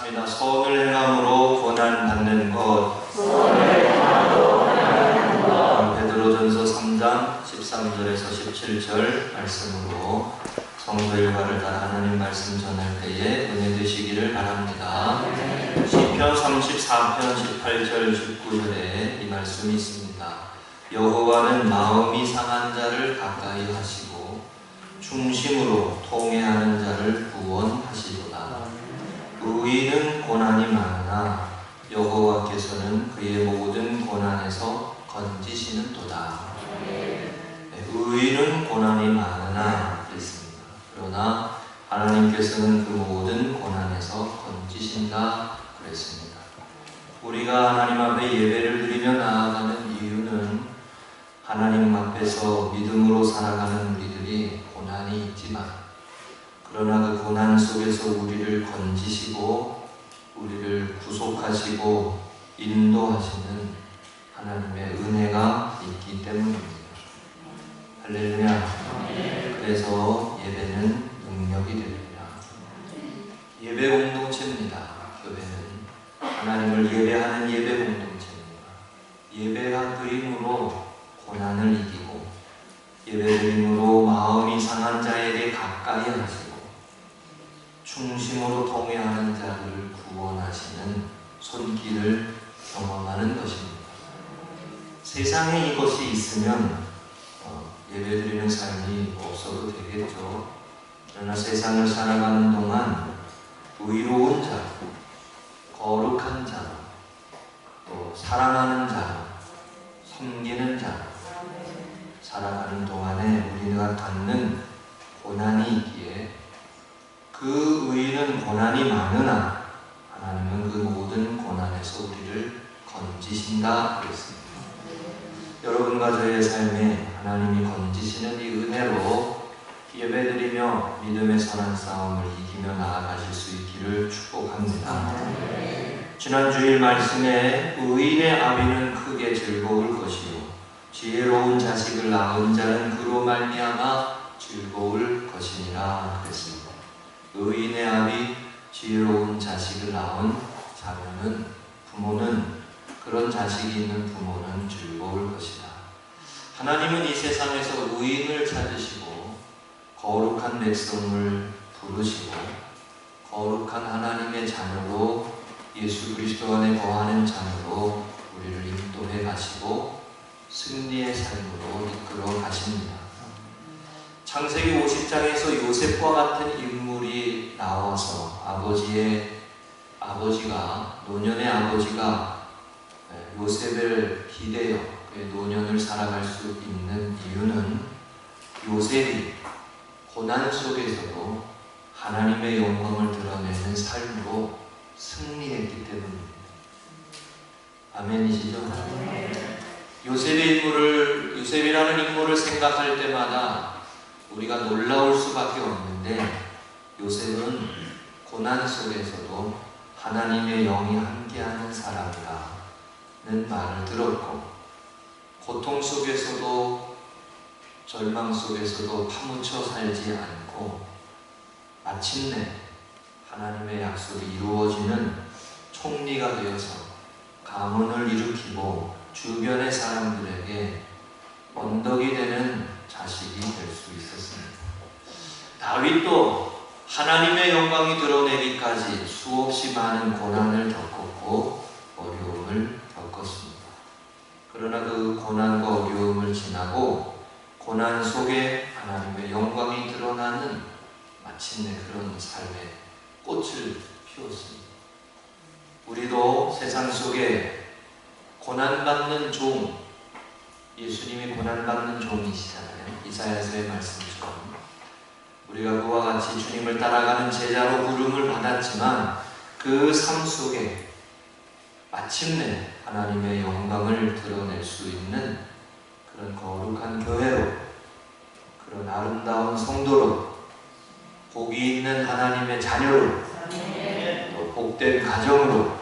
합니다. 선을 행함으로 고난 받는 것. 베드로전서 3장 13절에서 17절 말씀으로 성도 일과를 따라 하나님 말씀 전할 때에 은혜 되시기를 바랍니다. 시편 34편 18절 19절에 이 말씀이 있습니다. 여호와는 마음이 상한 자를 가까이 하시고 중심으로 통회하는 자를 구원하시도다. 의인은 고난이 많으나 여호와께서는 그의 모든 고난에서 건지시는도다. 의인은 고난이 많으나 그랬습니다. 그러나 하나님께서는 그 모든 고난에서 건지신다 그랬습니다. 우리가 하나님 앞에 예배를 드리며 나아가는 이유는 하나님 앞에서 믿음으로 살아가는 우리들이 고난이 있지만, 그러나 그 고난 속에서 우리를 건지시고 우리를 구속하시고 인도하시는 하나님의 은혜가 있기 때문입니다. 할렐루야. 그래서 예배는 능력이 됩니다. 예배 공동체입니다. 교회는 하나님을 예배하는 예배 공동체입니다. 예배가 드림으로 고난을 이기고, 예배 드림으로 마음이 상한 자에게 가까이 하시고 충심으로 통회하는 자를 구원하시는 손길을 경험하는 것입니다. 세상에 이것이 있으면 예배드리는 삶이 없어도 되겠죠. 그러나 세상을 살아가는 동안 의로운 자, 거룩한 자, 또 사랑하는 자, 섬기는 자 살아가는 동안에 우리가 갖는 고난이 있기에, 그 의인은 고난이 많으나 하나님은 그 모든 고난에서 우리를 건지신다 그랬습니다. 여러분과 저의 삶에 하나님이 건지시는 이 은혜로 예배드리며 믿음의 선한 싸움을 이기며 나아가실 수 있기를 축복합니다. 지난 주일 말씀에 의인의 아비는 크게 즐거울 것이요 지혜로운 자식을 낳은 자는 그로 말미암아 즐거울 것이니라 그랬습니다. 의인의 아비, 지혜로운 자식을 낳은 자녀는, 부모는, 그런 자식이 있는 부모는 즐거울 것이다. 하나님은 이 세상에서 의인을 찾으시고 거룩한 백성을 부르시고 거룩한 하나님의 자녀로, 예수 그리스도 안에 거하는 자녀로 우리를 인도해 가시고 승리의 삶으로 이끌어 가십니다. 창세기 50장에서 요셉과 같은 인물이 나와서 노년의 아버지가 요셉을 기대어 그의 노년을 살아갈 수 있는 이유는 요셉이 고난 속에서도 하나님의 영광을 드러내는 삶으로 승리했기 때문입니다. 아멘이시죠? 요셉이라는 인물을 생각할 때마다 우리가 놀라울 수밖에 없는데, 요셉은 고난 속에서도 하나님의 영이 함께하는 사람이라는 말을 들었고, 고통 속에서도 절망 속에서도 파묻혀 살지 않고 마침내 하나님의 약속이 이루어지는 총리가 되어서 가문을 일으키고 주변의 사람들에게 언덕이 되는 자식이 될 수 있었습니다. 다윗도 하나님의 영광이 드러내기까지 수없이 많은 고난을 겪었고 어려움을 겪었습니다. 그러나 그 고난과 어려움을 지나고 고난 속에 하나님의 영광이 드러나는 마침내 그런 삶의 꽃을 피웠습니다. 우리도 세상 속에 고난받는 종, 예수님이 고난받는 종이시잖아요. 이사야서의 말씀처럼 우리가 그와 같이 주님을 따라가는 제자로 부름을 받았지만 그 삶 속에 마침내 하나님의 영광을 드러낼 수 있는 그런 거룩한 교회로, 그런 아름다운 성도로, 복이 있는 하나님의 자녀로, 또 복된 가정으로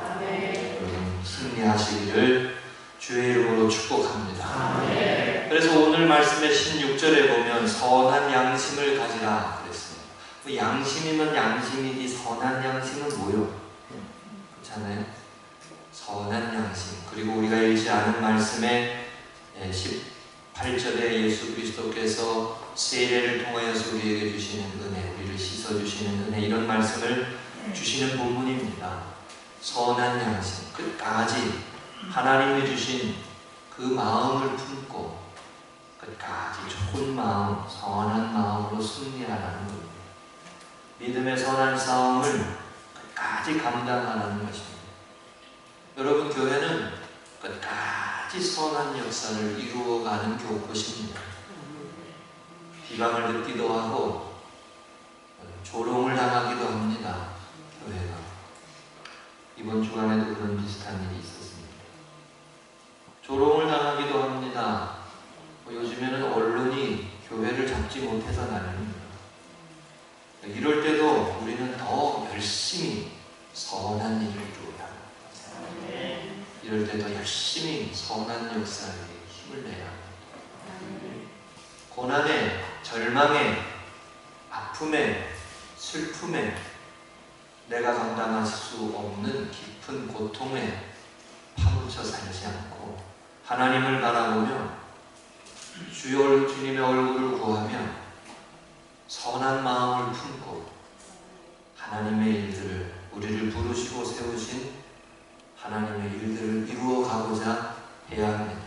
승리하시기를 주의 이름으로 축복합니다. 그래서 오늘 말씀의 16절에 보면 선한 양심을 가지라 그랬습니다. 그 양심이면 양심이지 선한 양심은 뭐요? 되지 않은 말씀에 18절에 예수 그리스도께서 세례를 통하여서 우리에게 주시는 은혜, 우리를 씻어주시는 은혜, 이런 말씀을 주시는 본문입니다. 선한 양심, 끝까지 하나님이 주신 그 마음을 품고 끝까지 좋은 마음, 선한 마음으로 승리하라는 겁니다. 믿음의 선한 싸움을 끝까지 감당하라는 것입니다. 여러분, 교회는 끝까지 선한 역사를 이루어가는 곳입니다. 비방을 듣기도 하고 조롱을 당하기도 합니다. 교회가. 이번 주간에도 그런 비슷한 일이 있었습니다. 조롱을 당하기도 합니다. 요즘에는 언론이 교회를 잡지 못해서 나뉩니다. 이럴 때도 우리는 더 열심히 선한 일을 이루어야 합니다. 이럴 때 더 열심히 선한 역사에 힘을 내야 합니다. 고난에, 절망에, 아픔에, 슬픔에, 내가 감당할 수 없는 깊은 고통에 파묻혀 살지 않고 하나님을 바라보며 주여 주님의 얼굴을 구하며 선한 마음을 품고 하나님의 일들을, 우리를 부르시고 세우신 하나님의 일들을 이루어가고자 해야 합니다.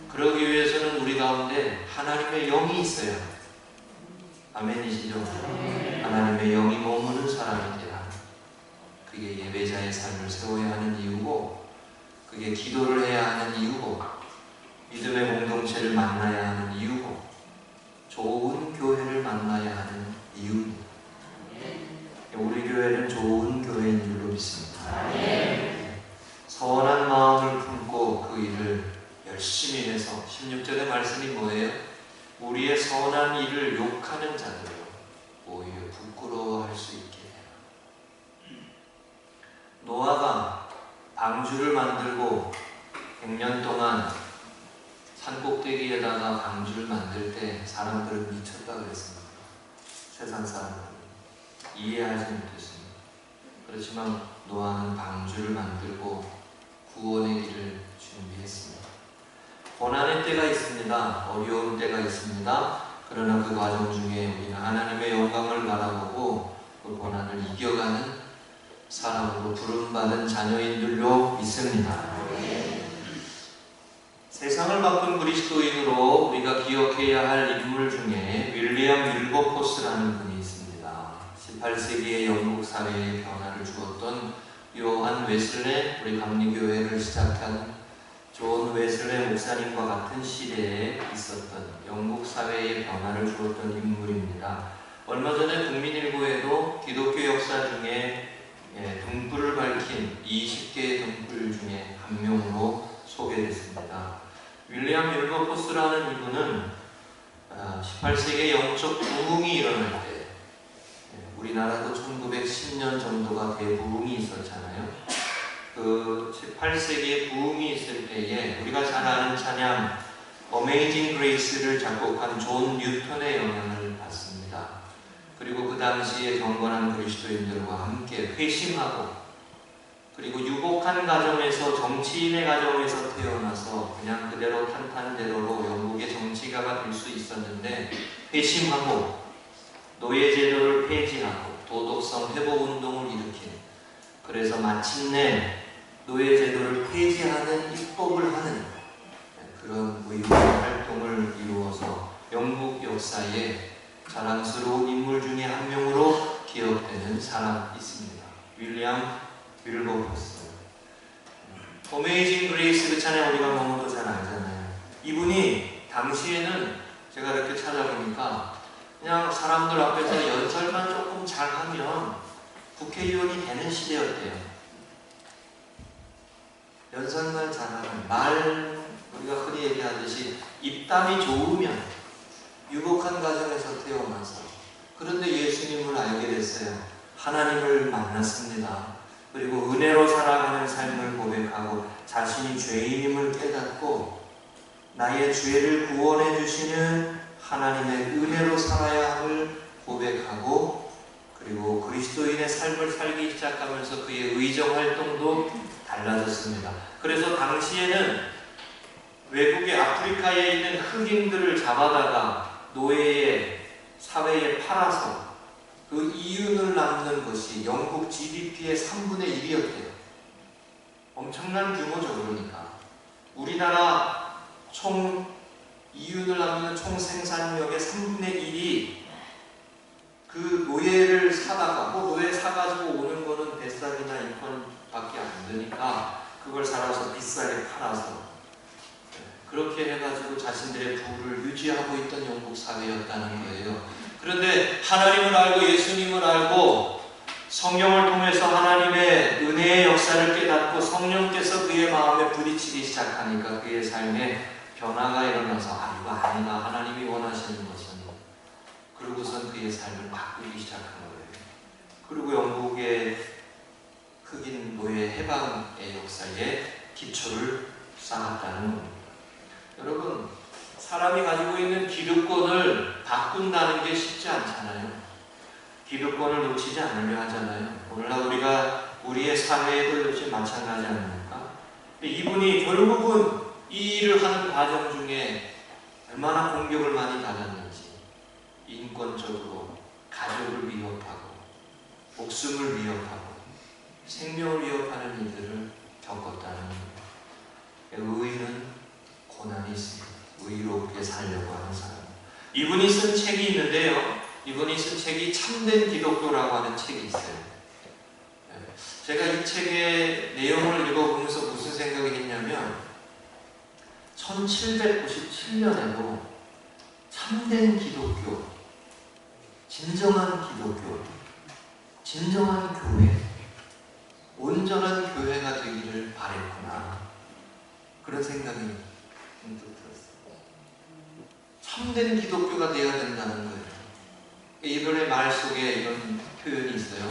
그러기 위해서는 우리 가운데 하나님의 영이 있어야 합니다. 아멘이시죠? 하나님의 영이 머무는 사람이 되라. 그게 예배자의 삶을 세워야 하는 이유고, 그게 기도를 해야 하는 이유고, 믿음의 공동체를 만나야 하는 이유고, 좋은 교회를 만나야 하는 이유입니다. 우리 교회는 좋은 교회인 줄로 믿습니다. 선한 마음을 품고 그 일을 열심히 해서 16절의 말씀이 뭐예요? 우리의 선한 일을 욕하는 자들을 오히려 부끄러워할 수 있게 해라. 노아가 방주를 만들고 100년 동안 산꼭대기에다가 방주를 만들 때 사람들은 미쳤다고 했습니다. 세상 사람들은 이해하지 못했습니다. 그렇지만 노아는 방주를 만들고 구원의 길을 준비했습니다. 고난의 때가 있습니다. 어려운 때가 있습니다. 그러나 그 과정 중에 우리는 하나님의 영광을 바라보고 그 고난을 이겨가는 사람으로 부름받은 자녀인 줄로 믿습니다. 세상을 바꾼 그리스도인으로 우리가 기억해야 할 인물 중에 윌리엄 윌버포스라는 분이 있습니다. 18세기의 영국 사회에 변화를 주었던 요한 웨슬레, 우리 감리교회를 시작한 존 웨슬레 목사님과 같은 시대에 있었던 영국 사회의 변화를 주었던 인물입니다. 얼마 전에 국민일보에도 기독교 역사 중에 등불을 밝힌 20개의 등불 중에 한 명으로 소개됐습니다. 윌리엄 윌버포스라는 이분은 18세기의 영적 부흥이 일어날 때, 우리나라도 1910년 정도가 대부흥이 있었잖아요. 그 18세기의 부흥이 있을 때에 우리가 잘 아는 찬양 Amazing Grace를 작곡한 존 뉴턴의 영향을 받습니다. 그리고 그 당시에 경건한 그리스도인들과 함께 회심하고, 그리고 유복한 가정에서, 정치인의 가정에서 태어나서 그냥 그대로 탄탄대로로 영국의 정치가가 될 수 있었는데, 회심하고 노예제도를 폐지하고 도덕성 회복운동을 일으킨, 그래서 마침내 노예제도를 폐지하는 입법을 하는 그런 의무의 활동을 이루어서 영국 역사에 자랑스러운 인물 중에 한 명으로 기억되는 사람이 있습니다. 윌리엄 윌버포스. 어메이징 그레이스 그 찬양 우리가 너무도 잘 알잖아요. 이분이 당시에는 제가 이렇게 찾아보니까 그냥 사람들 앞에서 연설만 조금 잘하면 국회의원이 되는 시대였대요. 연설만 잘하면, 우리가 흔히 얘기하듯이 입담이 좋으면, 유복한 가정에서 태어나서, 그런데 예수님을 알게 됐어요. 하나님을 만났습니다. 그리고 은혜로 살아가는 삶을 고백하고 자신이 죄인임을 깨닫고 나의 죄를 구원해 주시는 하나님의 은혜로 살아야 함을 고백하고, 그리고 그리스도인의 삶을 살기 시작하면서 그의 의정 활동도 달라졌습니다. 그래서 당시에는 외국의 아프리카에 있는 흑인들을 잡아다가 노예의 사회에 팔아서 그 이윤을 남는 것이 영국 GDP의 3분의 1이었대요. 엄청난 규모죠. 그러니까 우리나라 총 이윤을 남는 총 생산력의 3분의 1이 그 노예를 사다가, 노예 사가지고 오는 거는 뱃살이나 인건밖에 안 되니까 그걸 살아서 비싸게 팔아서 그렇게 해가지고 자신들의 부를 유지하고 있던 영국 사회였다는 거예요. 그런데 하나님을 알고 예수님을 알고 성령을 통해서 하나님의 은혜의 역사를 깨닫고 성령께서 그의 마음에 부딪히기 시작하니까 그의 삶에 변화가 일어나서 이거 아니다. 하나님이 원하시는 것은. 그러고선 그의 삶을 바꾸기 시작한 거예요. 그리고 영국의 흑인 노예 해방의 역사에 기초를 쌓았다는 겁니다. 여러분, 사람이 가지고 있는 기득권을 바꾼다는 게 쉽지 않잖아요. 기득권을 놓치지 않으려 하잖아요. 오늘날 우리가 우리의 사회에도 역시 마찬가지 아닙니까? 이분이 결국은 이 일을 하는 과정 중에 얼마나 공격을 많이 받았는지, 인권적으로 가족을 위협하고 목숨을 위협하고 생명을 위협하는 일들을 겪었다는 거예요. 의인은 고난이 있습니다. 의롭게 살려고 하는 사람. 이분이 쓴 책이 있는데요. 이분이 쓴 책이 참된 기독교라고 하는 책이 있어요. 제가 이 책의 내용을 읽어보면서 무슨 생각이 했냐면 1797년에도 참된 기독교, 진정한 기독교, 진정한 교회, 온전한 교회가 되기를 바랬구나. 그런 생각이 문득 들었어요. 참된 기독교가 되어야 된다는 거예요. 이분의 말 속에 이런 표현이 있어요.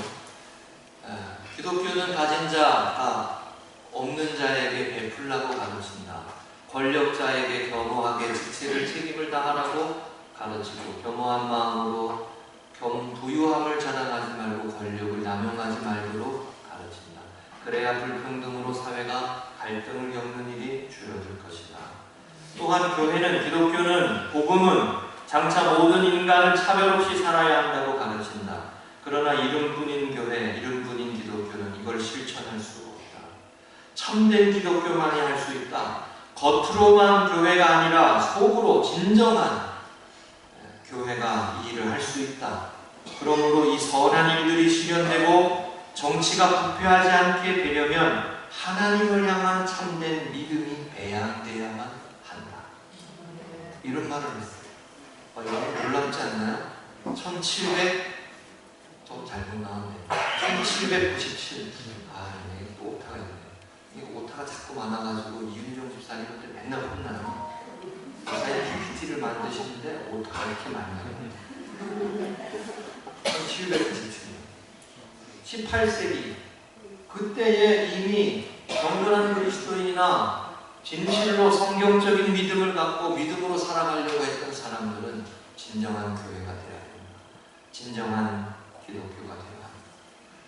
기독교는 가진 자, 없는 자에게 베풀라고 가르친다. 권력자에게 겸허하게 직책을 책임을 다하라고 가르치고 겸허한 마음으로 부유함을 자랑하지 말고 권력을 남용하지 말도록 가르친다. 그래야 불평등으로 사회가 갈등을 겪는 일이 줄어들 것이다. 또한 교회는, 기독교는, 복음은 장차 모든 인간을 차별 없이 살아야 한다고 가르친다. 그러나 이름뿐인 교회, 이름뿐인 기독교는 이걸 실천할 수 없다. 참된 기독교만이 할 수 있다. 겉으로만 교회가 아니라 속으로 진정한 교회가 이 일을 할 수 있다. 그러므로 이 선한 일들이 실현되고 정치가 부패하지 않게 되려면 하나님을 향한 참된 믿음이 배양되어야만 한다. 이런 말을 했어요. 여러분 놀랍지 않나요? 1700좀 잘못 나왔네요. 1797. 이게 또 오타가 있네. 이게 오타가 자꾸 많아가지고 이윤정 집사님한테 맨날 혼나요. 집사님 PPT를 만드시는데 오타가 이렇게 많나요? 1797년 18세기 그때에 이미 경건한 그리스도인이나 진실로 성경적인 믿음을 갖고 믿음으로 살아가려고 했던 사람들은 진정한 교회가 되어야 합니다. 진정한 기독교가 되어야 합니다.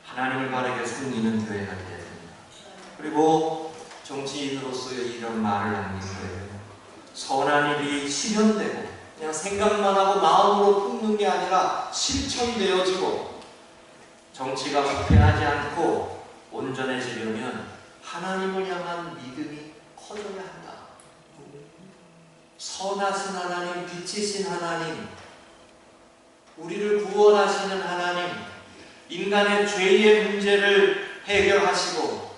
하나님을 바르게 섬기는 교회가 되어야 됩니다. 그리고 정치인으로서의 이런 말을 남긴 거예요. 선한 일이 실현되고 그냥 생각만 하고 마음으로 품는 게 아니라 실천되어지고 정치가 부패하지 않고 온전해지려면 하나님을 향한 믿음이 커져야 한다. 선하신 하나님, 빛이신 하나님, 우리를 구원하시는 하나님, 인간의 죄의 문제를 해결하시고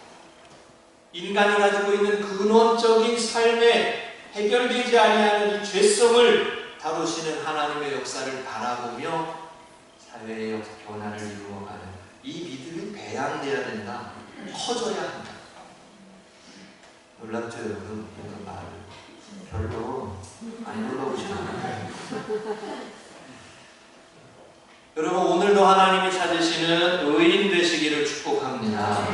인간이 가지고 있는 근원적인 삶에 해결되지 아니하는 이 죄성을 다루시는 하나님의 역사를 바라보며 사회의 변화를 이루어가는 이 믿음이 배양되어야 된다. 커져야 한다. 놀랍죠 여러분? 이런 말을 별로 안 놀라우시나요? 여러분 오늘도 하나님이 찾으시는 의인 되시기를 축복합니다.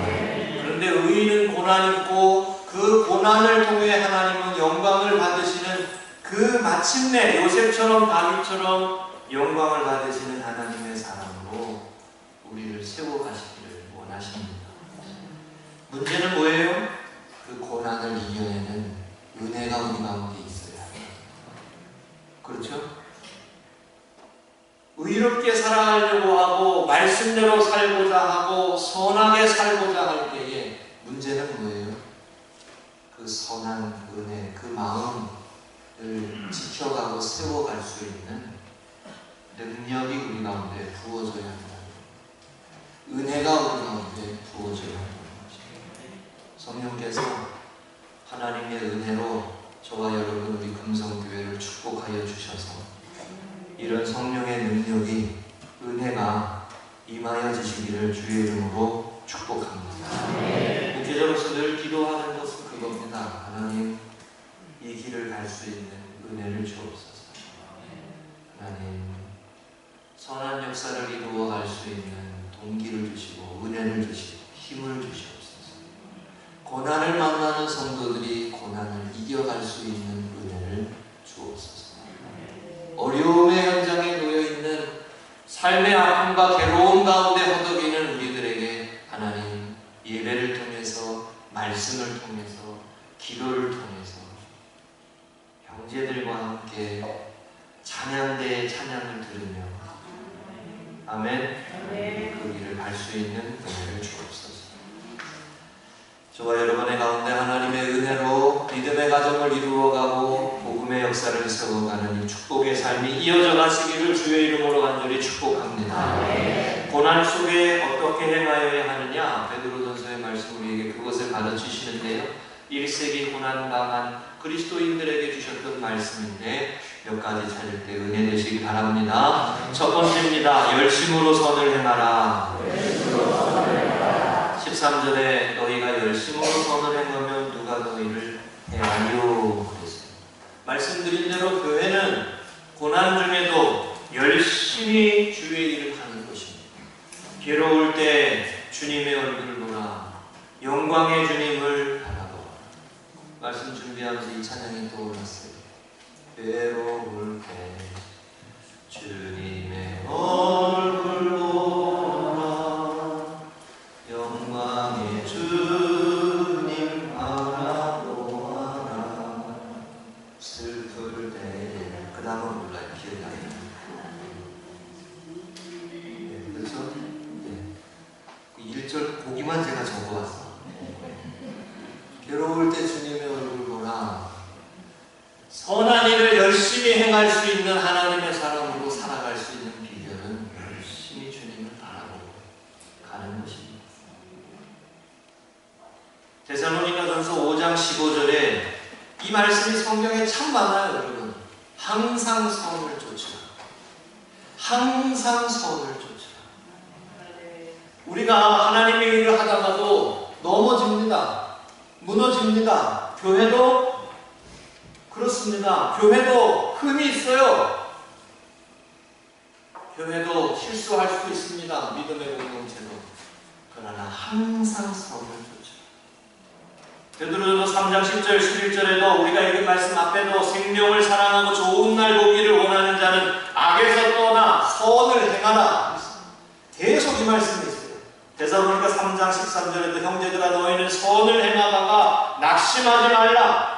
그런데 의인은 고난 있고 그 고난을 통해 하나님은 영광을 받으시는 그 마침내 요셉처럼 다윗처럼 영광을 받으시는 하나님의 사람으로 우리를 세워가시기를 원하십니다. 문제는 뭐예요? 선하게 살고자 할 때에 문제는 뭐예요? 그 선한 은혜, 그 마음을 지켜가고 세워갈 수 있는 능력이 우리 가운데 부어져야 한다. 은혜가 우리 가운데 부어져야 한다. 성령께서 하나님의 은혜로 저와 여러분 우리 금성교회를 축복하여 주셔서 이런 성령의 능력이, 은혜가 임하여 주시기를 주의 이름으로 축복합니다. 목회자로서 늘 기도하는 것은 그겁니다. 하나님, 이 길을 갈 수 있는 은혜를 주옵소서. 하나님, 선한 역사를 이루어 갈 수 있는 동기를 주시고 은혜를 주시고 힘을 주시옵소서. 고난을 만나는 성도들이 고난을 이겨갈 수 있는 은혜를 주옵소서. 어려움의 현장에 놓여있는 삶의 아픔과 괴로움 가운데 허덕이는 우리들에게 하나님, 예배를 통해서, 말씀을 통해서, 기도를 통해서 형제들과 함께 찬양대의 찬양을 들으며 아멘, 그 길을 갈 수 있는 은혜를 주옵소서. 저와 여러분의 가운데 하나님의 은혜로 믿음의 가정을 이루어가고 복음의 역사를 세워가는 이 축복의 삶이 이어져 가시기를 주의 이름으로 간절히 축복합니다. 고난 속에 어떻게 행하여야 하느냐, 베드로전서의 말씀 우리에게 그것을 가르치시는데요, 1세기 고난 당한 그리스도인들에게 주셨던 말씀인데 몇 가지 찾을 때 은혜 되시기 바랍니다. 첫 번째입니다. 열심으로 선을 행하라. 13절에 너희가 열심으로 선을 행하면 누가 너희를 해하리요 그랬어요. 말씀드린 대로 교회는 고난 중에도 열심히 주의 일을 하는 것입니다. 괴로울 때 주님의 얼굴을 보라, 영광의 주님을 바라보라. 말씀 준비하면서 이 찬양이 떠올랐어요. 괴로울 때 주님의 얼굴 보라, 영광의 주님 바라보아라. 슬플 때, 그 다음은 몰라요. 기억이 안 나요. 네, 그렇죠? 네. 1절 보기만 제가 적어왔어요. 괴로울 때 주님의 얼굴 보라. 선한 일을 열심히 행할 수 있는 하나님의 사람으로 살아갈 수 있는 비결은 열심히 주님을 바라보고 가는 것입니다. 데살로니가전서 5장 15절에 이 말씀이 성경에 참 많아요, 여러분. 항상 선을 쫓으라. 항상 선을 쫓으라. 우리가 하나님의 일을 하다가도 넘어집니다. 무너집니다. 교회도 그렇습니다. 교회도 흠이 있어요. 교회도 실수할 수 있습니다. 믿음의 공동체도. 그러나 항상 선을 쫓으라. 베드로전서 3장 10절 11절에도 우리가 읽은 말씀 앞에도 생명을 사랑하고 좋은 날 보기를 원하는 자는 악에서 떠나 선을 행하라. 계속 이 말씀이 있어요. 데살로니가 3장 13절에도 형제들아 너희는 선을 행하다가 낙심하지 말라.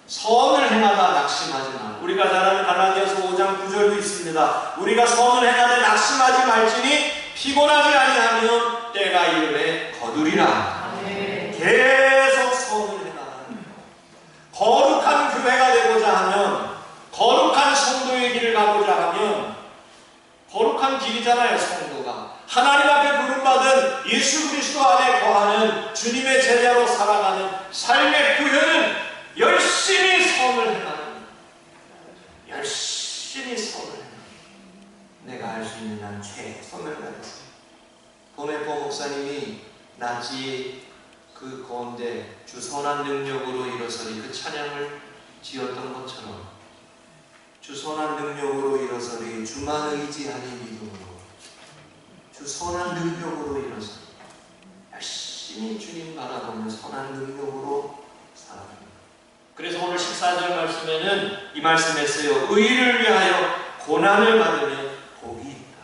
선을 행하다 낙심하지 말라. 우리가 잘 아는 갈라디아서 5장 9절도 있습니다. 우리가 선을 행하되 낙심하지 말지니 피곤하지 아니하면 때가 이르매 거두리라. 계속 선을 행하는, 거룩한 교회가 되고자 하면, 거룩한 성도의 길을 가고자 하면, 거룩한 길이잖아요. 성도가 하나님 앞에 부름받은 예수 그리스도 안에 거하는 주님의 제자로 살아가는 삶의 표현은 열심히 선을 행하는, 열심히 선을 행하는, 내가 할 수 있는 한 최선을 다해서. 범해포 목사님이 낮이 그 가운데 주 선한 능력으로 일어서리 그 찬양을 지었던 것처럼 주 선한 능력으로 일어서리 주만 의지하니 믿음으로 주 선한 능력으로 일어서리 열심히 주님 바라보는 선한 능력으로 살아갑니다. 그래서 오늘 14절 말씀에는 이 말씀했어요. 의를 위하여 고난을 받으면 복이 있다.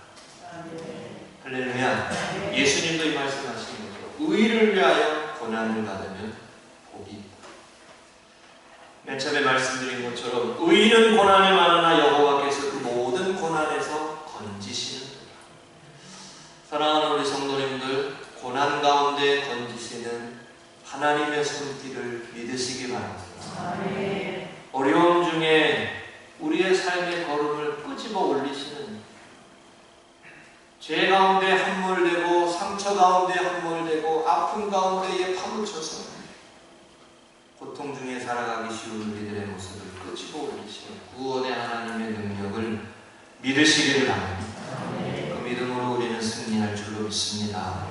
할렐루야. 예수님도 이 말씀하신 거죠. 의를 위하여 고난을 받으면 복이 있다. 맨 처음에 말씀드린 것처럼 의인은 고난을 받으나 여호와께서 그 모든 고난에서 건지시는 거다. 사랑하는 우리 성도님들, 고난 고난 가운데 건지시는 하나님의 손길을 믿으시기 바랍니다. 어려움 중에 우리의 삶의 걸음을 끄집어 올리시는, 죄 가운데 함몰되고 상처 가운데 함몰되고 아픔 가운데에 파묻혀서 고통 중에 살아가기 쉬운 우리들의 모습을 끄집어 올리시는 구원의 하나님의 능력을 믿으시기를 바랍니다. 그 믿음으로 우리는 승리할 줄로 믿습니다.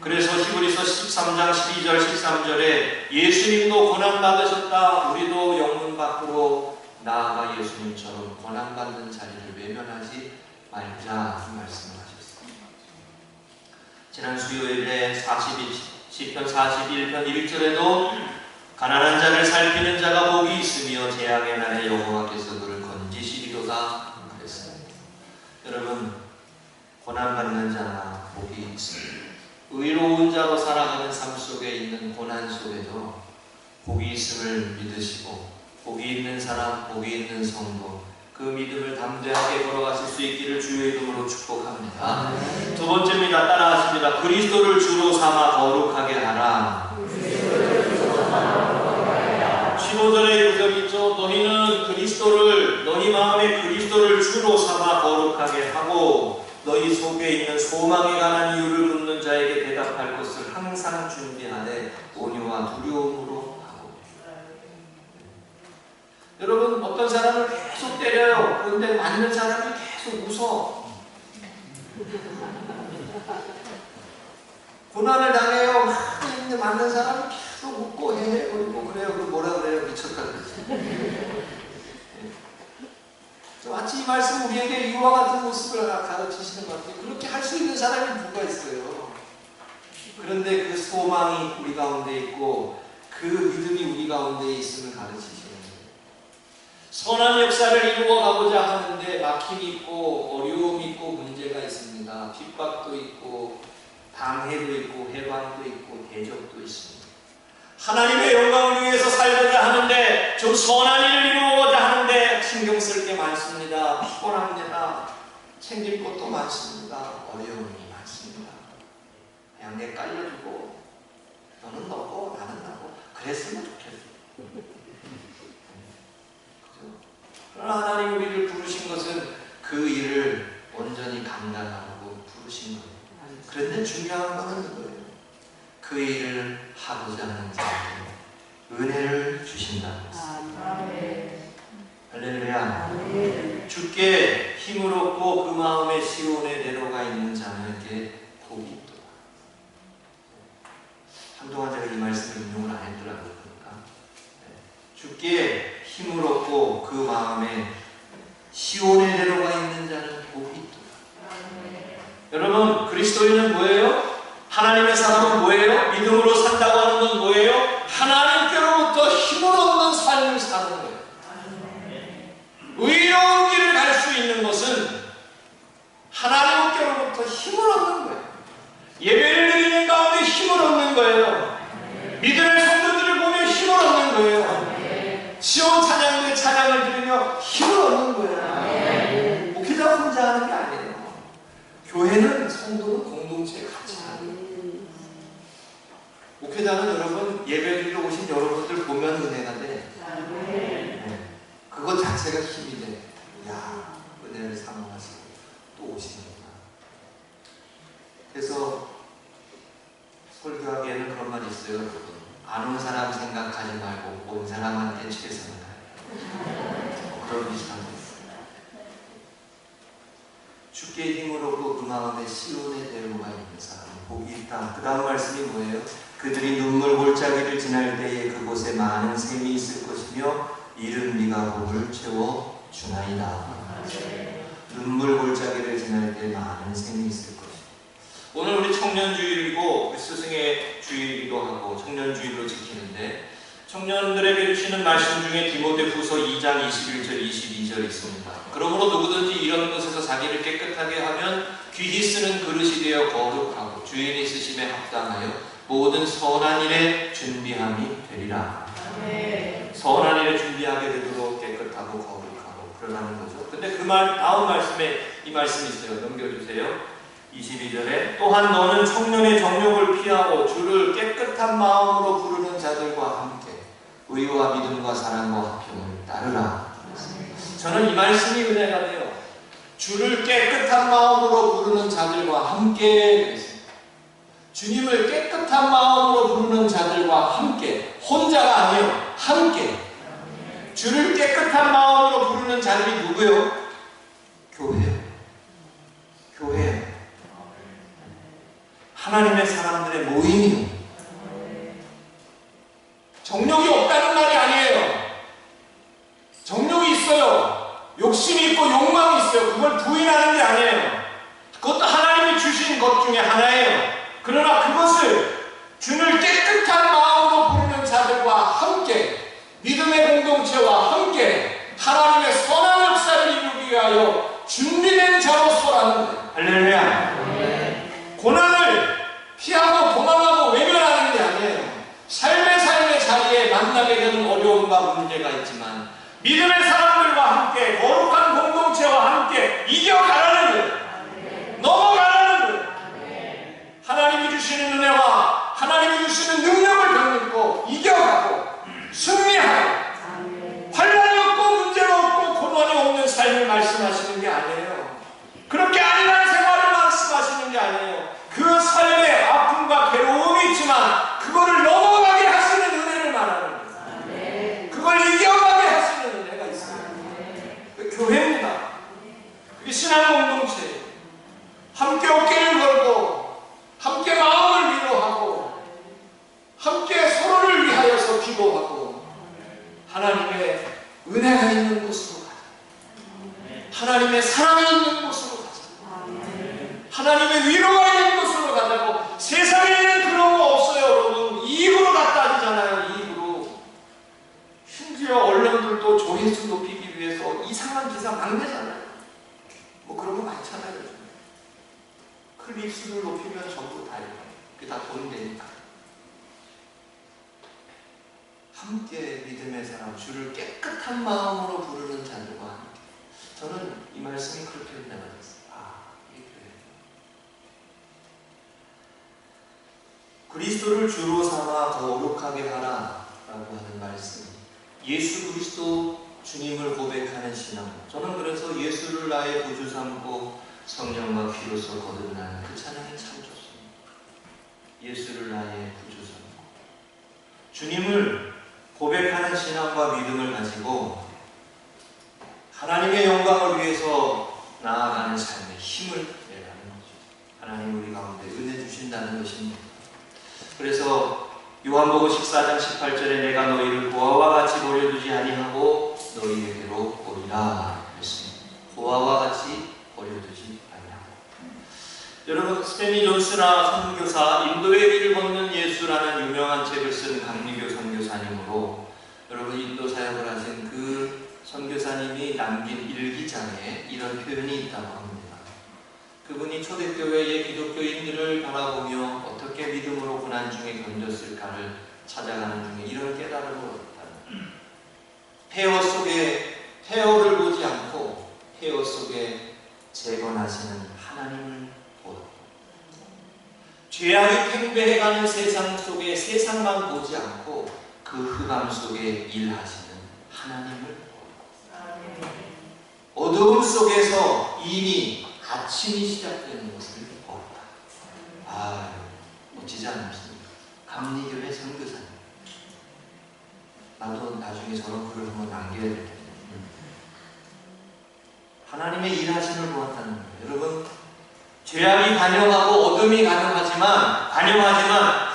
그래서 히브리서 13장 12절 13절에 예수님도 고난받으셨다, 우리도 영문 밖으로 나아가 예수님처럼 고난받는 자리를 외면하지 말자 말씀을 하셨습니다. 지난 수요일에 시편 41편 1절에도 가난한 자를 살피는 자가 복이 있으며 재앙의 날에 여호와께서 그를 건지시리로다 그랬습니다. 여러분, 고난받는 자나 복이 있습니다. 의로운 자로 살아가는 삶 속에 있는 고난 속에도 복이 있음을 믿으시고, 복이 있는 사람, 복이 있는 성도, 그 믿음을 담대하게 걸어가실 수 있기를 주의 이름으로 축복합니다. 두 번째입니다. 따라하십니다. 그리스도를 주로 삼아 거룩하게 하라. 15절의 구절이 있죠. 너희는 그리스도를, 너희 마음에 그리스도를 주로 삼아 거룩하게 하고 너희 속에 있는 소망에 관한 이유를 묻는 자에게 대답할 것을 항상 준비하되 온유와 두려움으로 하고. 여러분, 어떤 사람을 계속 때려요. 그런데 맞는 사람이 계속 웃어. 고난을 당해요. 근데 맞는 사람이 계속 웃고 헤헤거리고 그래요. 그 뭐라 그래요? 미쳤다 그러지. 마치 이 말씀 우리에게 이와 같은 모습을 가르치시는 것 같아요. 그렇게 할 수 있는 사람이 누가 있어요? 그런데 그 소망이 우리 가운데 있고 그 믿음이 우리 가운데 있음을 가르치시는 거예요. 선한 역사를 이루어 가고자 하는데 막힘이 있고 어려움이 있고 문제가 있습니다. 핍박도 있고 방해도 있고 해방도 있고 대적도 있습니다. 하나님의 영광을 위해서 살고자 하는데, 좀 선한 일을 이루고자 하는데 신경 쓸 게 많습니다. 피곤합니다. 챙길 것도 많습니다. 어려움이 많습니다. 그냥 내 깔려주고 너는 너고 나는 나고 그랬으면 좋겠어요. 그죠? 그러나 하나님 우리를 부르신 것은 그 일을 온전히 감당하고 부르신 거예요. 그런데 중요한 것은 이거예요. 그 일을 하고자 하는 자에게 은혜를 주신다는 것입니다. 할렐루야. 주께 힘을 얻고 그 마음의 시온에 내려가 있는 자에게 복이 있도다. 한동안 제가 이 말씀을 인용을 안 했더라고요. 그러니까 주께 힘을 얻고 그 마음에 시온에 내려가 있는 자는 복이 있도다. 여러분, 그리스도인은 뭐예요? 하나님의 사람은 뭐예요? 믿음으로 산다고 하는 건 뭐예요? 하나님께로부터 힘을 얻는 삶을 사는 거예요. 의로운 길을 갈 수 있는 것은 하나님께로부터 힘을 얻는 거예요. 예배를 드리는 가운데 힘을 얻는 거예요. 믿음의 성도들을 보며 힘을 얻는 거예요. 시온 찬양대 찬양을 들으며 힘을 얻는 거예요. 목회자 혼자 하는 게 아니에요. 교회는 성도는 공동체에 같이 하는 거예요. 목회자는 여러분, 예배드리러 오신 여러분들 보면 은혜가 돼. 그것 자체가 힘이 돼. 야, 은혜를 사모하시고 또 오시는구나. 그래서 설교하기에는 그런 말이 있어요. 여러분, 안 온 사람 생각하지 말고 온 사람한테 최선을 다해. 그런 비슷한 거 있어요. 주께 힘을 얻고 그 마음에 시온에 내려가 있는 사람은 복이 있다. 그 다음 말씀이 뭐예요? 그들이 눈물 골짜기를 지날 때에 그곳에 많은 샘이 있을 것이며 이른 비가 복을 채워 주나이다. 눈물 골짜기를 지날 때 많은 샘이 있을 것이다. 오늘 우리 청년주일이고 스승의 주일이기도 하고 청년주일로 지키는데, 청년들에게 주시는 말씀 중에 디모데후서 2장 21절 22절 있습니다. 그러므로 누구든지 이런 것에서 자기를 깨끗하게 하면 귀히 쓰는 그릇이 되어 거룩하고 주인이 쓰심에 합당하여 모든 선한 일에 준비함이 되리라. 선한 일에 준비하게 되도록 깨끗하고 거룩하고 그러라는 거죠. 근데 그 다음 말씀에 이 말씀이 있어요. 넘겨주세요. 22절에 또한 너는 청년의 정욕을 피하고 주를 깨끗한 마음으로 부르는 자들과 함께 의와 믿음과 사랑과 화평을 따르라. 저는 이 말씀이 은혜가 돼요. 주를 깨끗한 마음으로 부르는 자들과 함께 그랬습니다. 주님을 깨끗한 마음으로 부르는 자들과 함께, 혼자가 아니에요. 함께. 주를 깨끗한 마음으로 부르는 자들이 누구요? 교회요. 교회요. 하나님의 사람들의 모임이요. 정욕이 없다는 말이 아니에요. 정욕이 있어요. 욕심이 있고 욕망이 있어요. 그걸 부인하는 게 아니에요. 그것도 하나님이 주신 것 중에 하나예요. 그러나 그것을 주를 깨끗한 마음으로 부르는 자들과 함께, 믿음의 공동체와 함께 하나님의 선한 역사를 이루기 위하여 준비된 자로서라는 거예요. 할렐루야. 고난을 피하고 도망하고 외면하는 게 아니에요. 삶의 자리에 만나게 되는 어려움과 문제가 있지만 믿음의 사람들과 함께, 거룩한 공동체와 함께 이겨가라는 거예요. 넘어가라는 거예요. 하나님이 주시는 은혜와 하나님이 주시는 능력을 병입고 이겨가고 승리하고 환난이 없고 문제가 없고 고난이 없는 삶을 말씀하시는 게 아니에요. 그렇게 아니라는 생활을 말씀하시는 게 아니에요. 그 삶에 아픔과 괴로움이 있지만 그거를 넘어가게 하시는 은혜를 말하는 거예요. 그걸 이겨가게 하시는 은혜가 있어요. 그 교회입니다. 그게 신앙 공동체예요. 함께 어깨를 걸고 함께 마음을 위로하고 함께 서로를 위하여서 기도하고 하나님의 은혜가 있는 곳으로 가자. 하나님의 사랑이 있는 곳으로 가자. 하나님의 위로가 있는 곳으로 가자고. 세상에는 그런 거 없어요, 여러분. 이익으로 다 따지잖아요, 이익으로. 심지어 언론들도 조회수 높이기 위해서 이상한 기사 막 내잖아요. 뭐 그런 거 많잖아요, 요즘. 클릭수를 높이면 전부 다 이래요. 그게 다 돈 되니까. 함께 믿음의 사람, 주를 깨끗한 마음으로 부르는 자들과 함께. 저는 이 말씀이 그렇게 은혜가 됐어요. 이게 그래요. 그리스도를 주로 삼아 거룩하게 하라 라고 하는 말씀. 예수 그리스도 주님을 고백하는 신앙. 저는 그래서 예수를 나의 구주 삼고 성령과 피로서 거듭나는 그 찬양이 참 좋습니다. 예수를 나의 구주 삼고 주님을 고백하는 신앙과 믿음을 가지고 하나님의 영광을 위해서 나아가는 삶의 힘을 내라는 거죠. 하나님 우리 가운데 은혜 주신다는 것입니다. 그래서 요한복음 14장 18절에 내가 너희를 고아와 같이 버려두지 아니하고 너희에게로 오리라 했습니다. 고아와 같이 버려두지 아니하고. 여러분, 스탠리 존스나 선교사 인도의 길을 걷는 예수라는 유명한 책을 쓴 강리교 선교사님으로 여러분 인도 사역을 하신 그 선교사님이 남긴 일기장에 이런 표현이 있다고 합니다. 그분이 초대교회의 기독교인들을 바라보며 어떻게 믿음으로 고난 중에 견뎠을까를 찾아가는 중에 이런 깨달음을 얻었다. 폐허 속에 폐허를 보지 않고 폐허 속에 재건하시는 하나님을 보았다. 죄악이 팽배해가는 세상 속에 세상만 보지 않고 그 흑암 속에 일하시는 하나님을 보았다. 어두움 속에서 이미 아침이 시작되는 것을 보았다. 멋지지 않습니까? 감리교회 선교사님. 나도 나중에 저런 글을 한번 남겨야 될 텐데. 하나님의 일하심을 보았다는 거예요. 여러분, 죄악이 반영하고 어둠이 반영하지만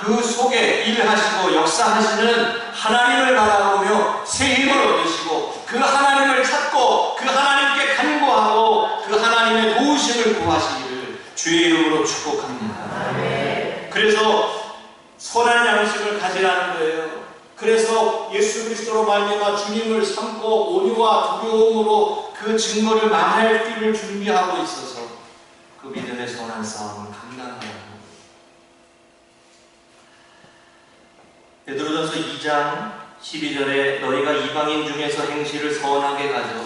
그 속에 일하시고 역사하시는 하나님을 바라보며 새 힘을 얻으시고 그 하나님을 찾고 그 하나님께 간구하고 그 하나님의 도우심을 구하시기를 주의 이름으로 축복합니다. 그래서 선한 양식을 가지라는 거예요. 그래서 예수 그리스도로 말미암아 주님을 삼고 온유와 두려움으로 그 증거를 말할 길을 준비하고 있어서 그 믿음의 선한 싸움을 감당하는 거예요. 베드로전서 2장 12절에 너희가 이방인 중에서 행실을 선하게 가져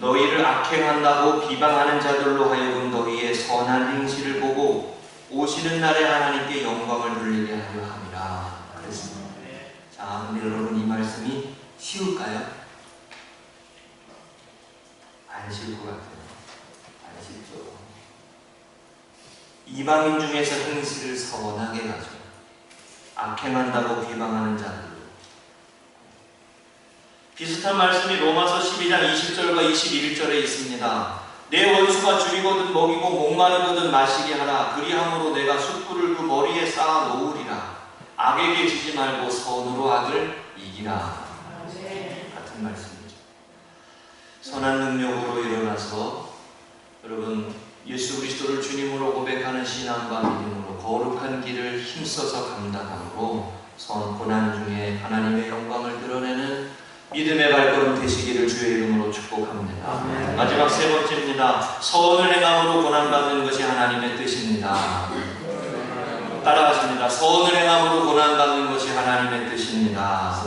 너희를 악행한다고 비방하는 자들로 하여금 너희의 선한 행실을 보고 오시는 날에 하나님께 영광을 돌리게 하려 함이라 그랬습니다. 자, 근데 여러분 이 말씀이 쉬울까요? 안 쉬울 것 같아요. 안 쉽죠. 이방인 중에서 행실을 선하게 가져 악행한다고 비방하는 자들. 비슷한 말씀이 로마서 12장 20절과 21절에 있습니다. 내 원수가 줄이거든 먹이고 목마르거든 마시게 하라. 그리함으로 내가 숯불을 그 머리에 쌓아 놓으리라. 악에게 지지 말고 선으로 악을 이기라. 같은 말씀이죠. 선한 능력으로 일어나서 여러분 예수 그리스도를 주님으로 고백하는 신앙과 믿음으로 거룩한 길을 힘써서 감당함으로 고난 중에 하나님의 영광을 드러내는 믿음의 발걸음 되시기를 주의 이름으로 축복합니다. 아멘. 마지막 세 번째입니다. 선을 행함으로 고난받는 것이 하나님의 뜻입니다. 따라하십니다. 선을 행함으로 고난받는 것이 하나님의 뜻입니다.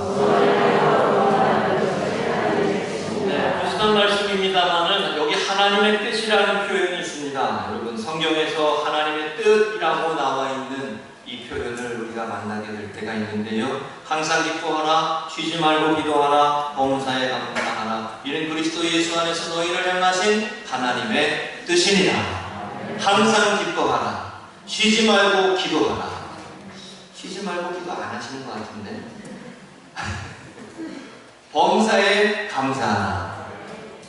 네, 비슷한 말씀입니다만은 여기 하나님의 뜻이라는 표현이 있습니다. 여러분 성경에서 하나님의 뜻이라고 나와 있는 이 표현을 우리가 만나게 될 때가 있는데요. 항상 기뻐하라, 쉬지 말고 기도하라, 범사에 감사하라. 이는 그리스도 예수 안에서 너희를 향하신 하나님의 뜻이니라. 항상 기뻐하라, 쉬지 말고 기도하라. 쉬지 말고 기도 안 하시는 것 같은데. 범사에 감사하라.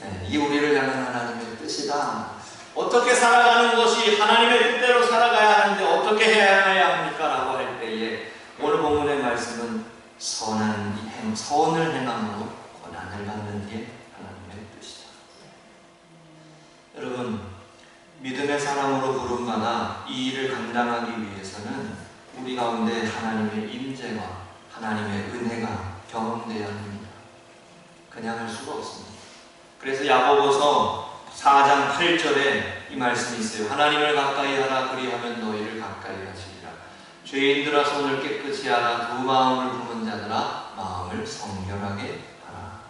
네, 이게 우리를 향한 하나님의 뜻이다. 어떻게 살아가는 것이 하나님의 뜻대로 살아가야 하는데 어떻게 해야 합니까? 라고 할 때에 오늘 본문의 말씀은 선을 행함으로 고난을 받는 게 하나님의 뜻이다. 여러분 믿음의 사람으로 부름받아 이 일을 감당하기 위해서는 우리 가운데 하나님의 임재와 하나님의 은혜가 경험되어야 합니다. 그냥 할 수가 없습니다. 그래서 야고보서 4장 8절에 이 말씀이 있어요. 하나님을 가까이 하라. 그리하면 너희를 가까이 하시리라. 죄인들아 손을 깨끗이 하라. 두 마음을 품은 자들아 마음을 성결하게 하라.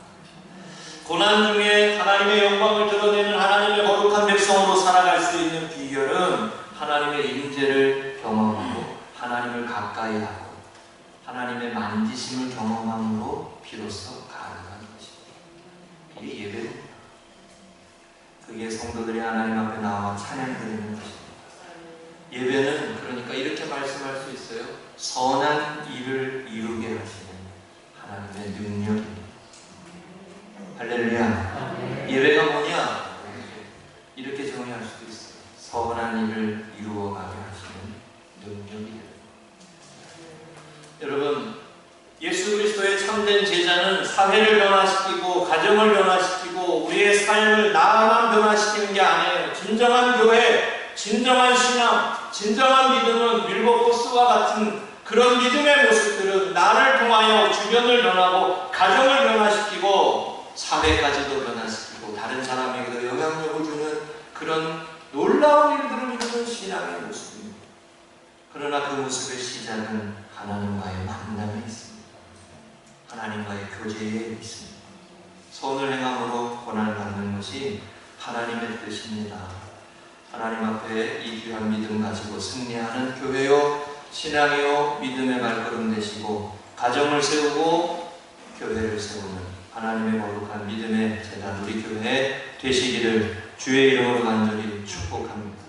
고난 중에 하나님의 영광을 드러내는 하나님의 거룩한 백성으로 살아갈 수 있는 비결은 하나님의 임재를 경험하고 하나님을 가까이 하고 하나님의 만지심을 경험함으로 비로소 가능한 것입니다. 이게 예배입니다. 그게 성도들이 하나님 앞에 나와 찬양 드리는 것입니다. 예배는 그러니까 이렇게 말씀할 수 있어요. 선한 일을 이루게 하시는 하나님의 능력입니다. 할렐루야. 예배가 뭐냐? 이렇게 정의할 수도 있어요. 선한 일을 이루어가게 하시는 능력이에요. 여러분 예수 그리스도의 참된 제자는 사회를 변화시키고 가정을 변화시키고 우리의 삶을 나만 변화시키는 게 아니에요. 진정한 교회, 진정한 신앙, 진정한 믿음은 윌버포스와 같은 그런 믿음의 모습들은 나를 통하여 주변을 변하고 가정을 변화시키고 사회까지도 변화시키고 다른 사람에게도 영향력을 주는 그런 놀라운 일들을 이루는 신앙의 모습입니다. 그러나 그 모습의 시작은 하나님과의 만남에 있습니다. 하나님과의 교제에 있습니다. 선을 행함으로 고난을 받는 것이 하나님의 뜻입니다. 하나님 앞에 이 귀한 믿음 가지고 승리하는 교회요, 신앙이요, 믿음의 발걸음 되시고 가정을 세우고 교회를 세우는 하나님의 거룩한 믿음의 재단 우리 교회 되시기를 주의 이름으로 간절히 축복합니다.